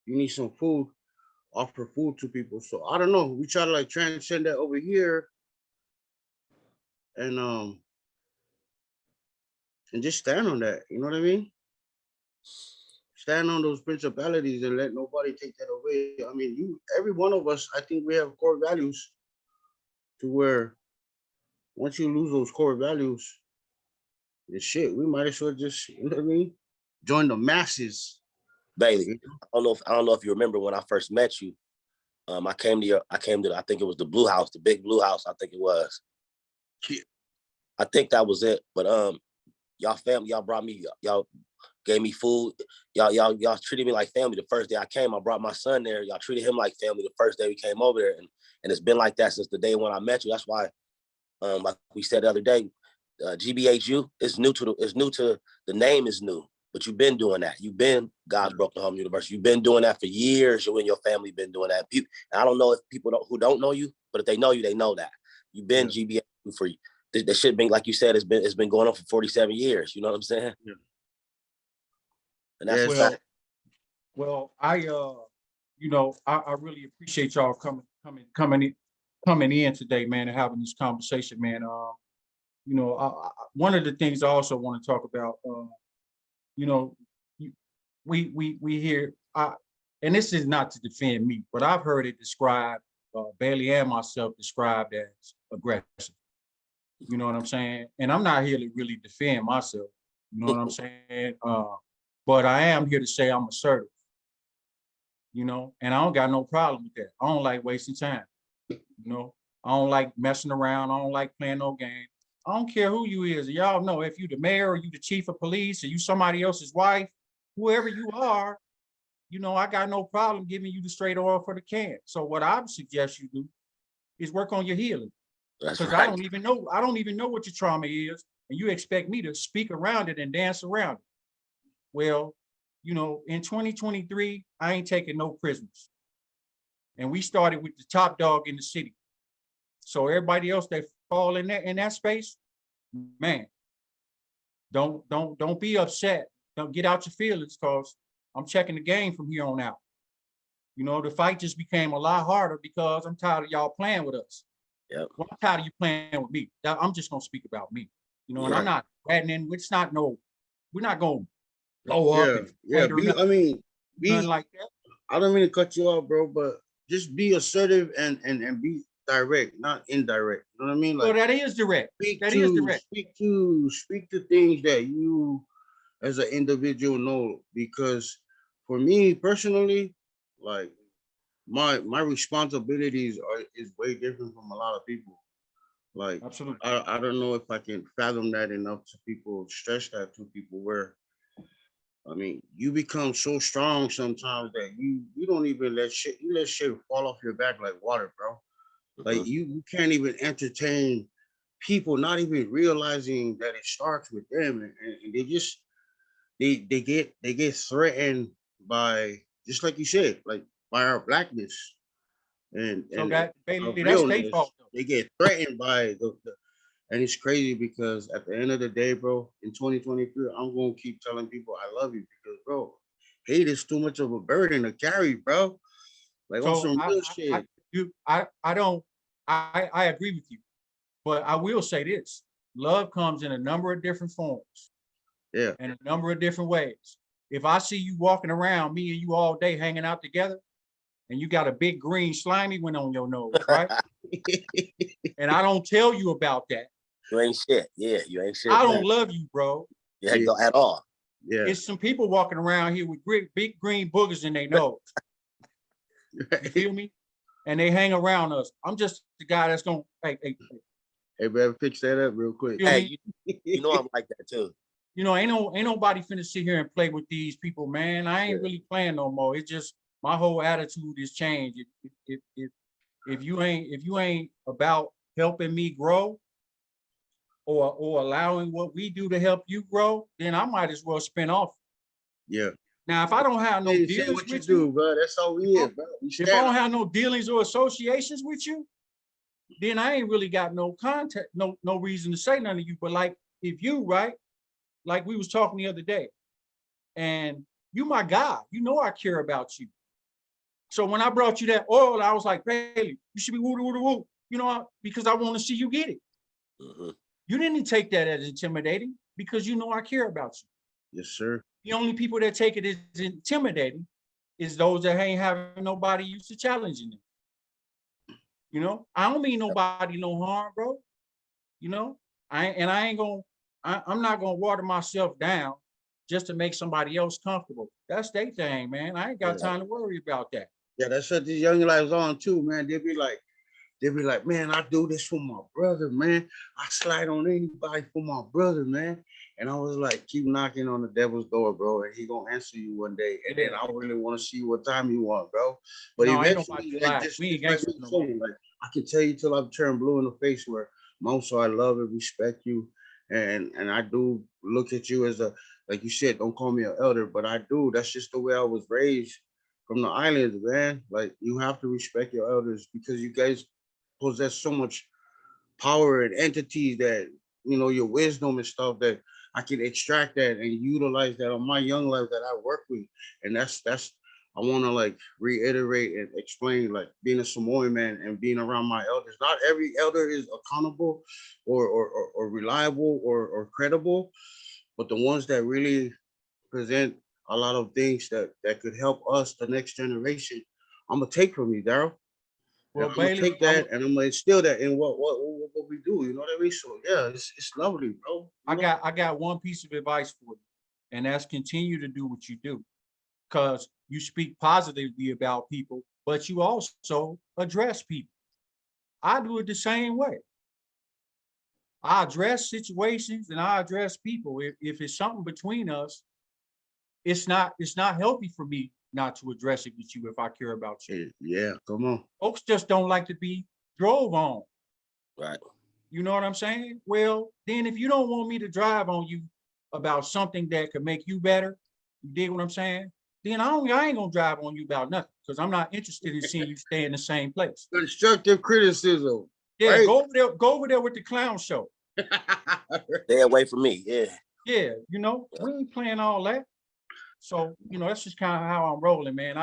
[SPEAKER 4] you need some food, offer food to people. So I don't know. We try to like transcend that over here and just stand on that. You know what I mean? Stand on those principalities and let nobody take that away. I mean, every one of us, I think we have core values to where once you lose those core values, the shit, we might as well just, you know what I mean? Join the masses.
[SPEAKER 3] Baily, I don't know if you remember when I first met you. I came to I think it was the Blue House, the big Blue House, I think it was.
[SPEAKER 4] Yeah.
[SPEAKER 3] I think that was it. But y'all family, y'all brought me, y'all gave me food. Y'all treated me like family the first day I came. I brought my son there. Y'all treated him like family the first day we came over there. And it's been like that since the day when I met you. That's why, like we said the other day, GBHU is new to the name is new, but you've been doing that. You've been God's Broken Home University. You've been doing that for years. You and your family been doing that. And I don't know if people who don't know you, but if they know you, they know that. You've been GBHU for that shit been, like you said, it's been going on for 47 years. You know what I'm saying?
[SPEAKER 4] Yeah.
[SPEAKER 3] And that's
[SPEAKER 2] well, I you know, I really appreciate y'all coming in today, man, and having this conversation, man. You know, one of the things I also want to talk about, you know, we hear, and this is not to defend me, but I've heard it described, Baily and myself described as aggressive. You know what I'm saying? And I'm not here to really defend myself. You know what I'm saying? But I am here to say I'm assertive. You know, and I don't got no problem with that. I don't like wasting time. You know, I don't like messing around. I don't like playing no game. I don't care who you is. Y'all know if you the mayor or you the chief of police or you somebody else's wife, whoever you are, you know, I got no problem giving you the straight oil for the can. So what I would suggest you do is work on your healing.
[SPEAKER 3] That's
[SPEAKER 2] Because
[SPEAKER 3] right.
[SPEAKER 2] I don't even know what your trauma is, and you expect me to speak around it and dance around it. Well, you know, in 2023, I ain't taking no prisoners. And we started with the top dog in the city. So everybody else that fall in that space, man, don't be upset. Don't get out your feelings, because I'm checking the game from here on out. You know, the fight just became a lot harder because I'm tired of y'all playing with us.
[SPEAKER 3] Yep.
[SPEAKER 2] Well, I'm tired of you playing with me. I'm just gonna speak about me. You know, and I'm not threatening. It's not we're not gonna blow up.
[SPEAKER 4] I mean,
[SPEAKER 2] nothing like that.
[SPEAKER 4] I don't mean to cut you off, bro, but just be assertive and be direct, not indirect. You know what I mean?
[SPEAKER 2] Like, so that is direct.
[SPEAKER 4] Speak to things that you as an individual know. Because for me personally, like my responsibilities is way different from a lot of people. Like,
[SPEAKER 2] absolutely.
[SPEAKER 4] I don't know if I can fathom that enough to people, stress that to people, where I mean, you become so strong sometimes that you don't even let shit fall off your back like water, bro. Like you can't even entertain people, not even realizing that it starts with them, and they just they get threatened by, just like you said, like by our blackness and
[SPEAKER 2] so
[SPEAKER 4] our
[SPEAKER 2] that's their fault.
[SPEAKER 4] They get threatened by the and it's crazy because at the end of the day, bro, in 2023, I'm gonna keep telling people I love you because, bro, hate is too much of a burden to carry, bro. Like on some real shit.
[SPEAKER 2] I agree with you, but I will say this: love comes in a number of different forms,
[SPEAKER 4] yeah,
[SPEAKER 2] in a number of different ways. If I see you walking around, me and you all day hanging out together, and you got a big green slimy one on your nose, right? And I don't tell you about that.
[SPEAKER 3] You ain't shit. Yeah, you ain't shit.
[SPEAKER 2] I don't love you, bro.
[SPEAKER 3] Yeah, at all.
[SPEAKER 4] Yeah.
[SPEAKER 2] It's some people walking around here with big green boogers in their nose. You feel me? And they hang around us. I'm just the guy that's gonna hey,
[SPEAKER 4] man, fix that up real quick.
[SPEAKER 3] Hey, you know I'm like that too.
[SPEAKER 2] You know, ain't nobody finna sit here and play with these people, man. I ain't really playing no more. It's just my whole attitude is changed. If you ain't about helping me grow or allowing what we do to help you grow, then I might as well spin off.
[SPEAKER 4] Yeah.
[SPEAKER 2] Now, if I don't have no dealings
[SPEAKER 4] what you
[SPEAKER 2] with
[SPEAKER 4] do, bro, that's all we is, bro.
[SPEAKER 2] If I don't have no dealings or associations with you, then I ain't really got no contact, no reason to say nothing to you. But like if you, right, like we was talking the other day, and you my guy, you know I care about you. So when I brought you that oil, I was like, Baily, you should be woo, you know, because I want to see you get it.
[SPEAKER 3] Mm-hmm.
[SPEAKER 2] You didn't take that as intimidating because you know I care about you.
[SPEAKER 4] Yes, sir.
[SPEAKER 2] The only people that take it as intimidating is those that ain't having nobody used to challenging them. You know, I don't mean nobody no harm, bro. You know, I'm not gonna water myself down just to make somebody else comfortable. That's their thing, man. I ain't got time to worry about that.
[SPEAKER 4] Yeah, that's what these young lives on too, man. They'll be like, man, I do this for my brother, man. I slide on anybody for my brother, man. And I was like, keep knocking on the devil's door, bro, and he gonna answer you one day. And then I really want to see what time you want, bro. But
[SPEAKER 2] no,
[SPEAKER 4] eventually, like, just like I can tell you till I've turned blue in the face. Where Monso, I love and respect you, and I do look at you as a, like you said, don't call me an elder, but I do. That's just the way I was raised from the islands, man. Like, you have to respect your elders because you guys possess so much power and entities that, you know, your wisdom and stuff that I can extract that and utilize that on my young life that I work with. And that's I want to like reiterate and explain, like, being a Samoan man and being around my elders. Not every elder is accountable or reliable or credible, but the ones that really present a lot of things that could help us, the next generation, I'm gonna take from you, Darryl. Well, I'm gonna take that and I'm gonna instill that in what we do. You know what I mean? So yeah, it's lovely, bro.
[SPEAKER 2] I got one piece of advice for you, and that's continue to do what you do, because you speak positively about people, but you also address people. I do it the same way. I address situations and I address people. If it's something between us, it's not healthy for me not to address it with you if I care about you.
[SPEAKER 4] Yeah, come on.
[SPEAKER 2] Folks just don't like to be drove on.
[SPEAKER 3] Right.
[SPEAKER 2] You know what I'm saying? Well, then if you don't want me to drive on you about something that could make you better, you dig what I'm saying? Then I ain't gonna drive on you about nothing, because I'm not interested in seeing you stay in the same place.
[SPEAKER 4] Constructive criticism.
[SPEAKER 2] Yeah,
[SPEAKER 4] right?
[SPEAKER 2] go over there with the clown show.
[SPEAKER 3] Stay away from me. Yeah.
[SPEAKER 2] Yeah, you know, we ain't playing all that. So, you know, that's just kind of how I'm rolling, man.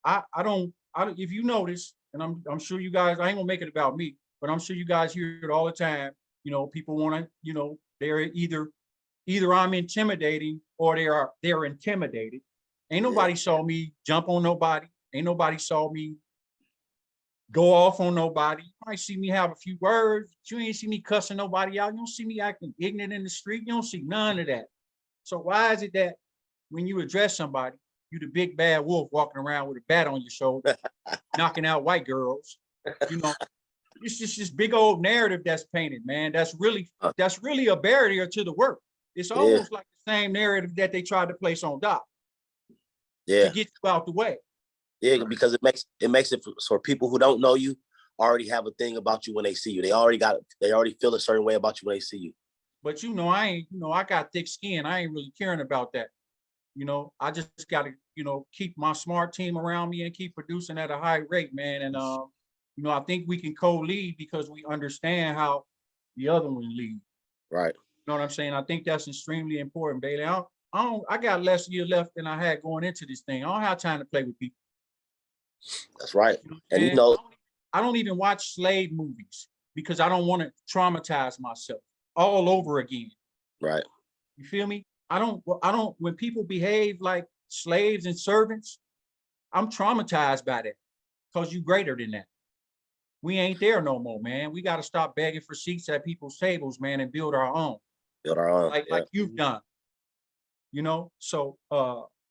[SPEAKER 2] I don't, if you notice, and I'm sure you guys, I ain't gonna make it about me, but I'm sure you guys hear it all the time. You know, people want to, you know, they're either I'm intimidating or they're intimidated. Ain't nobody saw me jump on nobody. Ain't nobody saw me go off on nobody. You might see me have a few words, but you ain't see me cussing nobody out. You don't see me acting ignorant in the street. You don't see none of that. So why is it that when you address somebody, you the big bad wolf walking around with a bat on your shoulder, knocking out white girls? You know, it's just this big old narrative that's painted, man. That's really a barrier to the work. It's almost like the same narrative that they tried to place on Doc. To get you out the way.
[SPEAKER 3] Yeah, because it makes it for people who don't know you already have a thing about you when they see you. They already feel a certain way about you when they see you.
[SPEAKER 2] But you know, I got thick skin. I ain't really caring about that. You know, I just gotta, you know, keep my smart team around me and keep producing at a high rate, man. And you know, I think we can co-lead because we understand how the other one lead.
[SPEAKER 3] Right.
[SPEAKER 2] You know what I'm saying? I think that's extremely important, Baily. I got less years left than I had going into this thing. I don't have time to play with people.
[SPEAKER 3] That's right.
[SPEAKER 2] You know,
[SPEAKER 3] and you know,
[SPEAKER 2] I don't even watch slave movies because I don't want to traumatize myself all over again.
[SPEAKER 3] Right.
[SPEAKER 2] You feel me? I don't, when people behave like slaves and servants, I'm traumatized by that. because you greater than that. We ain't there no more, man. We got to stop begging for seats at people's tables, man, and build our own.
[SPEAKER 3] Build our own.
[SPEAKER 2] Like you've done. You know, so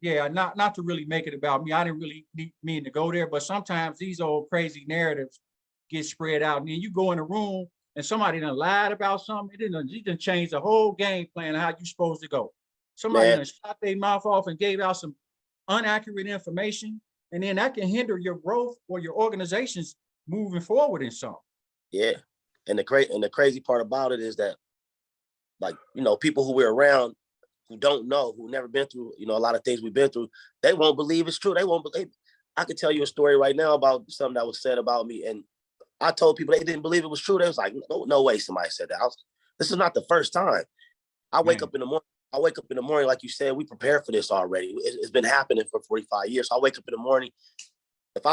[SPEAKER 2] yeah, not to really make it about me. I didn't really mean to go there, but sometimes these old crazy narratives get spread out, and then you go in a room and somebody done lied about something. It didn't change the whole game plan of how you supposed to go. Somebody done shot their mouth off and gave out some inaccurate information, and then that can hinder your growth or your organization's moving forward in something.
[SPEAKER 3] Yeah, and the crazy part about it is that, like, you know, people who we're around who don't know, who never been through, you know, a lot of things we've been through, they won't believe it's true. They won't believe. I could tell you a story right now about something that was said about me, and I told people they didn't believe it was true. They was like, no way somebody said that. This is not the first time. I wake up in the morning. Like you said, we prepared for this already. It's been happening for 45 years. So I wake up in the morning. If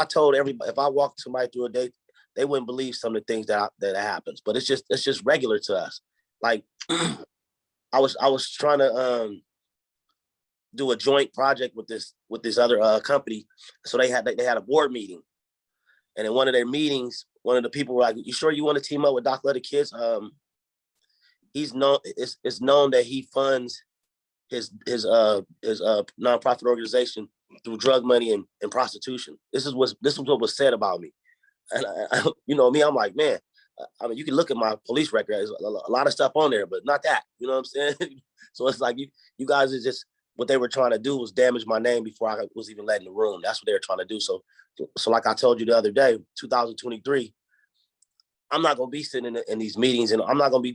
[SPEAKER 3] I walked somebody through a day, they wouldn't believe some of the things that happens. But it's just regular to us. Like, I was trying to do a joint project with this other company. So they had a board meeting, and in one of their meetings, one of the people were like, "You sure you want to team up with Doc Letter Kids?" It's known that he funds his nonprofit organization through drug money and prostitution. This is what was said about me, and you know me, I'm like, man. I mean, you can look at my police record. There's a lot of stuff on there, but not that. You know what I'm saying? So it's like you guys is just, what they were trying to do was damage my name before I was even let in the room. That's what they were trying to do. So like I told you the other day, 2023, I'm not gonna be sitting in these meetings, and I'm not gonna be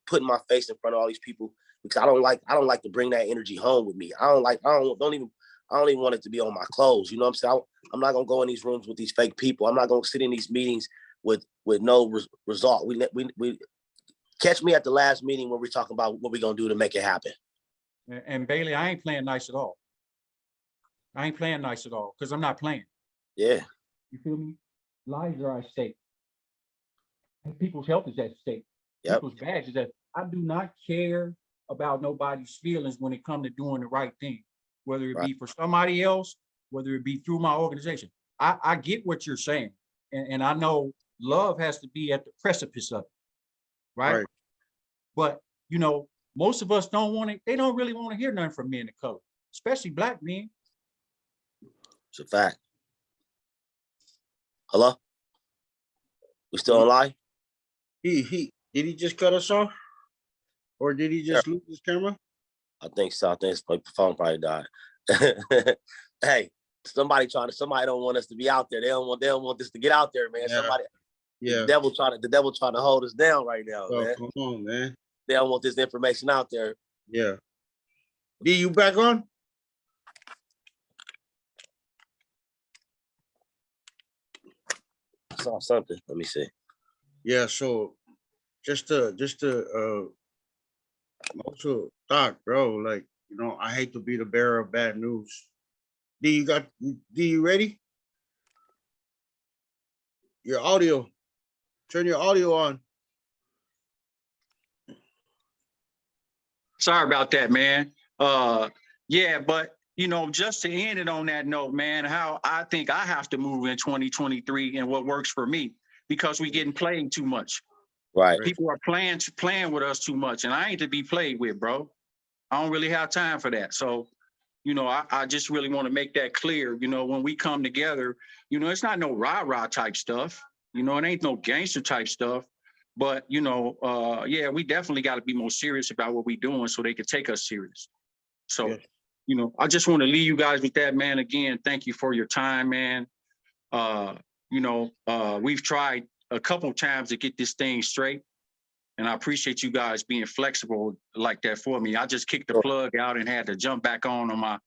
[SPEAKER 3] putting my face in front of all these people, because I don't like to bring that energy home with me. I don't even want it to be on my clothes. You know what I'm saying? I'm not gonna go in these rooms with these fake people. I'm not gonna sit in these meetings with no result. We catch me at the last meeting where we're talking about what we're gonna do to make it happen.
[SPEAKER 2] And Baily, I ain't playing nice at all. I ain't playing nice at all, because I'm not playing.
[SPEAKER 3] Yeah.
[SPEAKER 2] You feel me? Lives are at stake. People's health is at stake.
[SPEAKER 3] Yep.
[SPEAKER 2] People's badges. I do not care about nobody's feelings when it comes to doing the right thing, whether it be for somebody else, whether it be through my organization. I get what you're saying, and I know love has to be at the precipice of it, right? But you know, most of us they don't really want to hear nothing from men of color, especially Black men.
[SPEAKER 3] It's a fact. Hello? We still on live?
[SPEAKER 4] Did he just cut us off? Or did he just lose his camera?
[SPEAKER 3] I think so. I think his phone probably died. Hey, somebody don't want us to be out there. They don't want this to get out there, man.
[SPEAKER 4] Yeah.
[SPEAKER 3] The devil trying to hold us down right now, man.
[SPEAKER 4] Come on, man.
[SPEAKER 3] They don't want this information out there.
[SPEAKER 4] Yeah. D, you back on?
[SPEAKER 3] I saw something. Let me see.
[SPEAKER 4] Yeah, so just to also Doc, bro, like, you know, I hate to be the bearer of bad news. D, you ready? Your audio. Turn your audio on.
[SPEAKER 2] Sorry about that, man. Yeah, but you know, just to end it on that note, man, how I think I have to move in 2023 and what works for me, because we getting played too much.
[SPEAKER 3] Right.
[SPEAKER 2] People are playing with us too much, and I ain't to be played with, bro. I don't really have time for that. So, you know, I just really want to make that clear. You know, when we come together, you know, it's not no rah-rah type stuff. You know, it ain't no gangster type stuff. But, you know, yeah, we definitely got to be more serious about what we're doing so they can take us serious. So, you know, I just want to leave you guys with that, man. Again, thank you for your time, man. You know, we've tried a couple of times to get this thing straight, and I appreciate you guys being flexible like that for me. I just kicked the plug out and had to jump back on my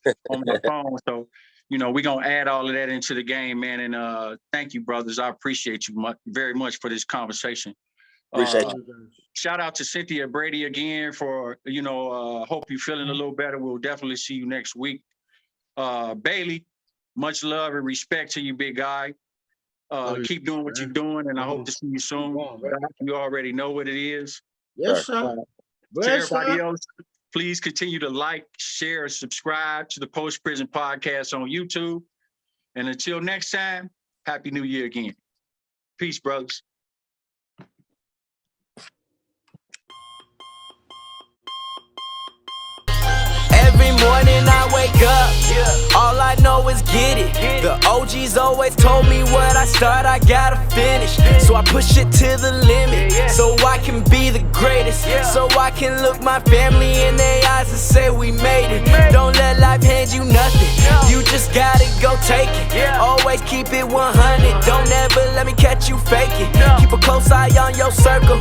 [SPEAKER 2] phone. So, you know, we're going to add all of that into the game, man. And thank you, brothers. I appreciate you very much for this conversation.
[SPEAKER 3] Appreciate you.
[SPEAKER 2] Shout out to Cynthia Brady again for, you know, hope you're feeling a little better. We'll definitely see you next week. Baily, much love and respect to you, big guy. Keep doing what you're doing, and I hope to see you soon. You already know what it is.
[SPEAKER 4] Yes, sir.
[SPEAKER 2] To everybody else, please continue to like, share, and subscribe to the Post Prison Podcast on YouTube. And until next time, Happy New Year again. Peace, brothers.
[SPEAKER 1] Every morning I wake up, all I know is get it. The OGs always told me what I start, I gotta finish. So I push it to the limit, so I can be the greatest. So I can look my family in their eyes and say we made it. Don't let life hand you nothing, you just gotta go take it. Always keep it 100, don't ever let me catch you faking. Keep a close eye on your circle.